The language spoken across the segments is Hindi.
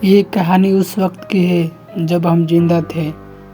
ये कहानी उस वक्त की है जब हम जिंदा थे।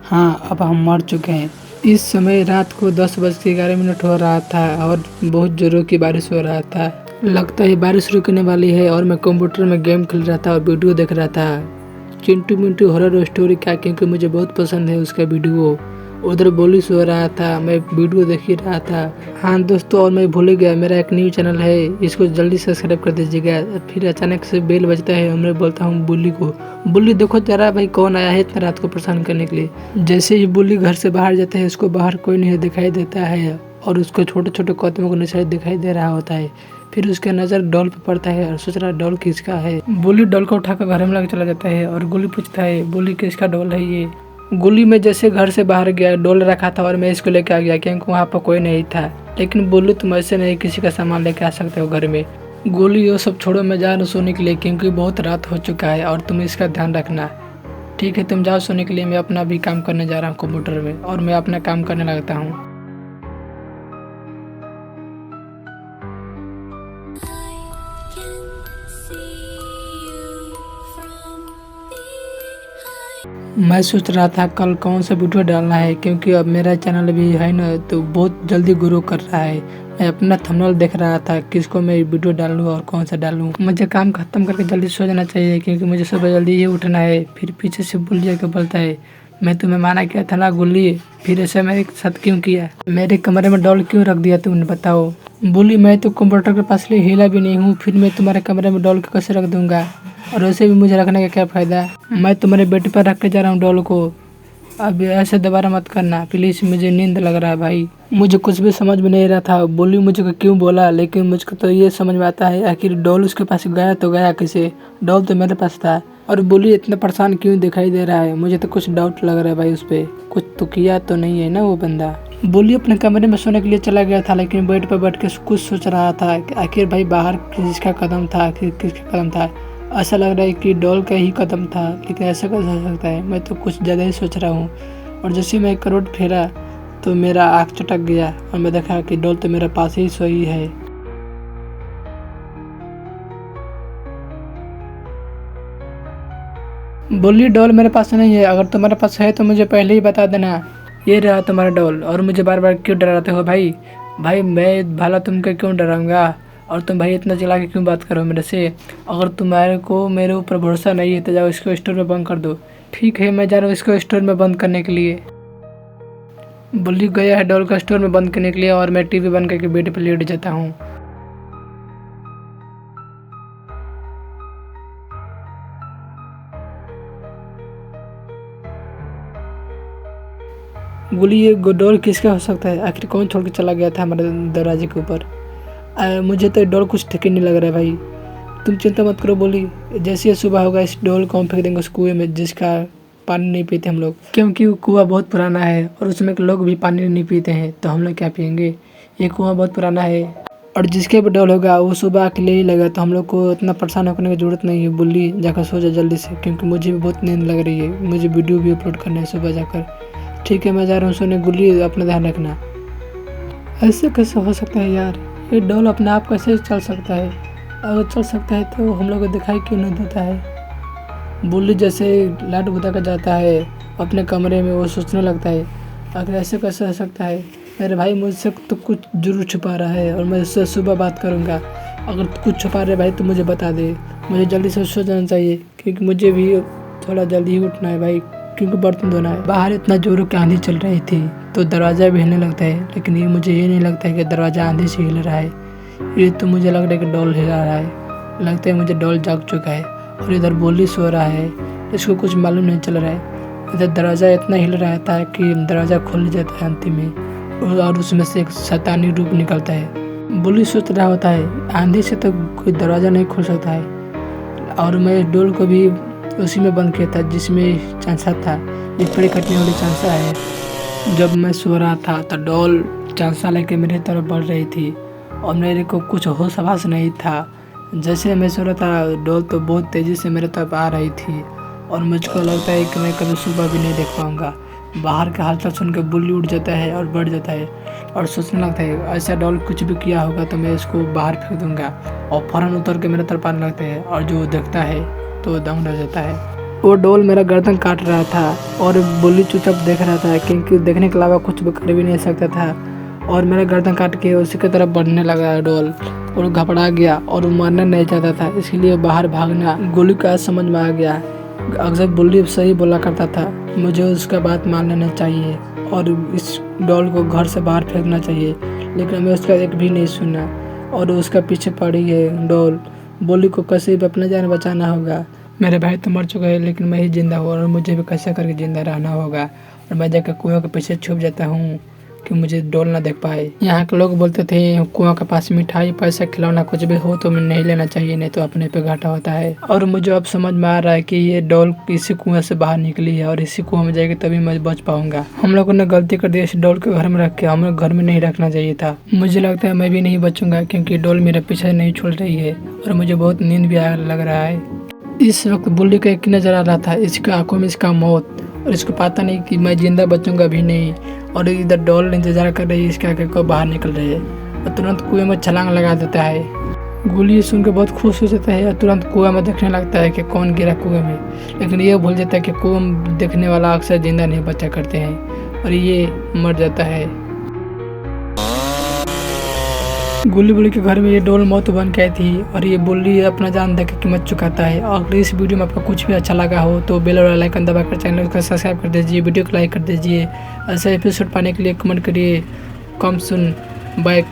हाँ, अब हम मर चुके हैं। इस समय रात को 10:11 हो रहा था और बहुत जोरों की बारिश हो रहा था। लगता है बारिश रुकने वाली है और मैं कंप्यूटर में गेम खेल रहा था और वीडियो देख रहा था। चिंटू मिंटू हॉरर स्टोरी का, क्योंकि मुझे बहुत पसंद है उसका वीडियो। उधर बोली सो रहा था, मैं वीडियो देख ही रहा था। हाँ दोस्तों, और मैं भूल गया, मेरा एक न्यू चैनल है, इसको जल्दी सब्सक्राइब कर दीजिएगा। फिर अचानक से बेल बजता है और मैं बोलता हूँ बुल्ली को, बुल्ली देखो जरा भाई कौन आया है इतना रात को परेशान करने के लिए। जैसे ही बुल्ली घर से बाहर जाता है, उसको बाहर कोई नहीं दिखाई देता है और उसको छोटे छोटे कदमों को निशान दिखाई दे रहा होता है। फिर उसका नज़र डॉल पे पड़ता है और सोच रहा है डॉल किसका है। बुल्ली डॉल को उठाकर घर में लेकर चला जाता है और गुल्ली पूछता है बुल्ली किसका डॉल है ये। गुल्ली में जैसे घर से बाहर गया, डॉल रखा था और मैं इसको लेके आ गया क्योंकि वहाँ पर कोई नहीं था। लेकिन बुल्ली तुम ऐसे नहीं किसी का सामान लेके आ सकते हो घर में। गोली वो सब छोड़ो, मैं जा रहा हूँ सोने के लिए क्योंकि बहुत रात हो चुका है और तुम इसका ध्यान रखना। ठीक है, तुम जाओ सोने के लिए, मैं अपना भी काम करने जा रहा हूँ कंप्यूटर में और मैं अपना काम करने लगता हूँ। मैं सोच रहा था कल कौन सा वीडियो डालना है क्योंकि अब मेरा चैनल भी है ना, तो बहुत जल्दी ग्रो कर रहा है। मैं अपना थंबनेल देख रहा था किसको मैं वीडियो डालूं और कौन सा डालूं। मुझे काम खत्म करके जल्दी सो जाना चाहिए क्योंकि मुझे सुबह जल्दी ही उठना है। फिर पीछे से बुल्ली के बोलता है मैं तुम्हें माना किया था ना गुल्ली, फिर ऐसे मेरे साथ क्यों किया, मेरे कमरे में डॉल क्यों रख दिया तुमने बताओ। बुल्ली मैं तो कंप्यूटर के पास लिए हिला भी नहीं हूँ, फिर मैं तुम्हारे कमरे में डॉल को कैसे रख दूंगा, और वैसे भी मुझे रखने का क्या फ़ायदा। मैं तुम्हारे बेड पर रख के जा रहा हूँ डॉल को, अब ऐसे दोबारा मत करना प्लीज़, मुझे नींद लग रहा है भाई। मुझे कुछ भी समझ में नहीं रहा था बोली मुझे क्यों बोला, लेकिन मुझको तो ये समझ में आता है आखिर डॉल उसके पास गया तो गया कैसे, डॉल तो मेरे पास था। और बोली इतना परेशान क्यों दिखाई दे रहा है, मुझे तो कुछ डाउट लग रहा है भाई उस पर, कुछ तो किया तो नहीं है ना वो बंदा। बोली अपने कमरे में सोने के लिए चला गया था, लेकिन बेड पर बैठ के कुछ सोच रहा था कि आखिर भाई बाहर किसका कदम था, आखिर किसका कदम था। ऐसा लग रहा है कि डॉल का ही कदम था, लेकिन ऐसा कैसे हो सकता है, मैं तो कुछ ज़्यादा ही सोच रहा हूँ। और जैसे मैं करवट फेरा तो मेरा आँख चटक गया और मैं देखा कि डॉल तो मेरे पास ही सोई है। बोली डॉल मेरे पास नहीं है, अगर तुम्हारे पास है तो मुझे पहले ही बता देना। ये रहा तुम्हारा डॉल, और मुझे बार बार क्यों डराते हो भाई। भाई मैं भला तुमको क्यों डराऊंगा, और तुम भाई इतना चिल्ला के क्यों बात करो मेरे से। अगर तुम्हारे को मेरे ऊपर भरोसा नहीं है तो जाओ इसको स्टोर में बंद कर दो। ठीक है, मैं जा रहा हूँ इसको स्टोर में बंद करने के लिए। बुल्ली गया है डॉल का स्टोर में बंद करने के लिए और मैं टीवी बंद करके बेड पर लेट जाता हूँ। बोली ये डॉल किसका हो सकता है, आखिर कौन छोड़ के चला गया था हमारे दरवाजे के ऊपर। मुझे तो डॉल कुछ ठीक नहीं लग रहा है भाई। तुम चिंता मत करो बोली, जैसे ही सुबह होगा इस डॉल को हम फेंक देंगे उस कुएं में जिसका पानी नहीं पीते हम लोग, क्योंकि वो कुआं बहुत पुराना है और उसमें के लोग भी पानी नहीं पीते हैं, तो हम लोग क्या पियेंगे। ये कुआं बहुत पुराना है और जिसके भी डॉल होगा वो सुबह अकेले ही लगा, तो हम लोग को इतना परेशान होने की ज़रूरत नहीं है। बुल्ली जाकर सो जा जल्दी से, क्योंकि मुझे भी बहुत नींद लग रही है, मुझे वीडियो भी अपलोड करना है सुबह जाकर। ठीक है, मैं जा रहा हूँ सोने, गुल्ली अपना ध्यान रखना। ऐसे कैसे हो सकता है यार, ये डॉल अपने आप कैसे चल सकता है, अगर चल सकता है तो हम लोग को दिखाई क्यों नहीं देता है। बुल्ली जैसे लाइट बुझा कर जाता है अपने कमरे में, वो सोचने लगता है अगर ऐसे कैसे हो सकता है, मेरे भाई मुझसे तो कुछ जरूर छुपा रहा है और मैं उससे सुबह बात करूँगा। अगर कुछ छुपा रहे भाई तो मुझे बता दे, मुझे जल्दी से सो जाना चाहिए क्योंकि मुझे भी थोड़ा जल्दी ही उठना है भाई, क्योंकि बर्तन धोना है। बाहर इतना जोरों की आंधी चल रही थी तो दरवाज़ा भी हिलने लगता है, लेकिन ये मुझे ये नहीं लगता है कि दरवाज़ा आंधी से हिल रहा है। ये तो मुझे लग रहा है कि डॉल हिला रहा है, लगता है मुझे डॉल जाग चुका है। और इधर बोली सो रहा है, इसको कुछ मालूम नहीं चल रहा है। इधर दरवाज़ा इतना हिल रहा था कि दरवाज़ा खुल जाता है अंतिम में, और उसमें से एक शैतानी रूप निकलता है। बोली सोच रहा होता है आंधी से तो कोई दरवाज़ा नहीं खुल सकता है, और मैं डॉल को भी उसी में बंद किया था जिसमें चांसा था, लिपड़ी कटने वाली चांसा है। जब मैं सो रहा था तो डॉल चांसा लेके मेरी तरफ बढ़ रही थी और मेरे को कुछ होश आवास नहीं था। जैसे मैं सो रहा था डॉल तो बहुत तेज़ी से मेरे तरफ आ रही थी और मुझको लगता है कि मैं कभी सुबह भी नहीं देख पाऊँगा। बाहर का हालचाल सुन के बुल्ली उठ जाता है और बढ़ जाता है और सोचने लगता है ऐसा डॉल कुछ भी किया होगा तो मैं इसको बाहर फेंक दूँगा, और फ़ौरन उतर के मेरे तरफ आने लगता है और जो देखता है तो दम रह जाता है। वो डॉल मेरा गर्दन काट रहा था और बुल्ली चुपचाप देख रहा था, क्योंकि देखने के अलावा कुछ भी कर भी नहीं सकता था। और मेरा गर्दन काट के उसी की तरफ बढ़ने लगा डॉल, और घबरा गया और वो मारना नहीं चाहता था, इसलिए बाहर भागना गोली का समझ में आ गया। अक्सर बुल्ली सही बोला करता था, मुझे उसका बात मान लेना चाहिए और इस डॉल को घर से बाहर फेंकना चाहिए, लेकिन मैं उसका एक भी नहीं सुना और उसका पीछे पड़ी है डॉल। बुल्ली को कैसे भी अपना जान बचाना होगा। मेरे भाई तो मर चुके हैं, लेकिन मैं ही जिंदा हूँ और मुझे भी कैसे करके जिंदा रहना होगा। और मैं जाकर कुएं के पीछे छुप जाता हूँ कि मुझे डॉल ना देख पाए। यहाँ के लोग बोलते थे कुआं के पास मिठाई, पैसा, खिलौना कुछ भी हो तो नहीं लेना चाहिए, नहीं तो अपने पे घाटा होता है। और मुझे अब समझ में आ रहा है कि ये डॉल इसी कुएं से बाहर निकली है और इसी कुएं में जाएगी तभी मैं बच पाऊंगा। हम लोगों ने गलती कर दी इस डॉल को घर में रख के, हमें घर में नहीं रखना चाहिए था। मुझे लगता है मैं भी नहीं बचूंगा, क्योंकि डॉल मेरे पीछे नहीं छोड़ रही है और मुझे बहुत नींद भी आने लग रहा है। इस वक्त बुल्ली का एक नजर आ रहा था, इसकी आंखों में इसका मौत, और इसको पता नहीं कि मैं जिंदा बचूंगा भी नहीं। और इधर डॉल इंतजार कर रही है इसके आगे को बाहर निकल रही है और तुरंत कुएं में छलांग लगा देता है। गुल्ली सुन के बहुत खुश हो जाता है और तुरंत कुएं में देखने लगता है कि कौन गिरा कुएं में, लेकिन ये भूल जाता है कि कुएं में देखने वाला अक्सर जिंदा नहीं बचा करते हैं और ये मर जाता है। गुल्ली बुल्ली के घर में ये डॉल मौत बन के आई थी और ये बुल्ली अपना जान देकर कीमत चुकाता है। और अगर इस वीडियो में आपको कुछ भी अच्छा लगा हो तो बेल वाला आइकन दबाकर चैनल को सब्सक्राइब कर दीजिए, वीडियो को लाइक कर दीजिए। ऐसे एपिसोड पाने के लिए कमेंट करिए। कम सुन बाय।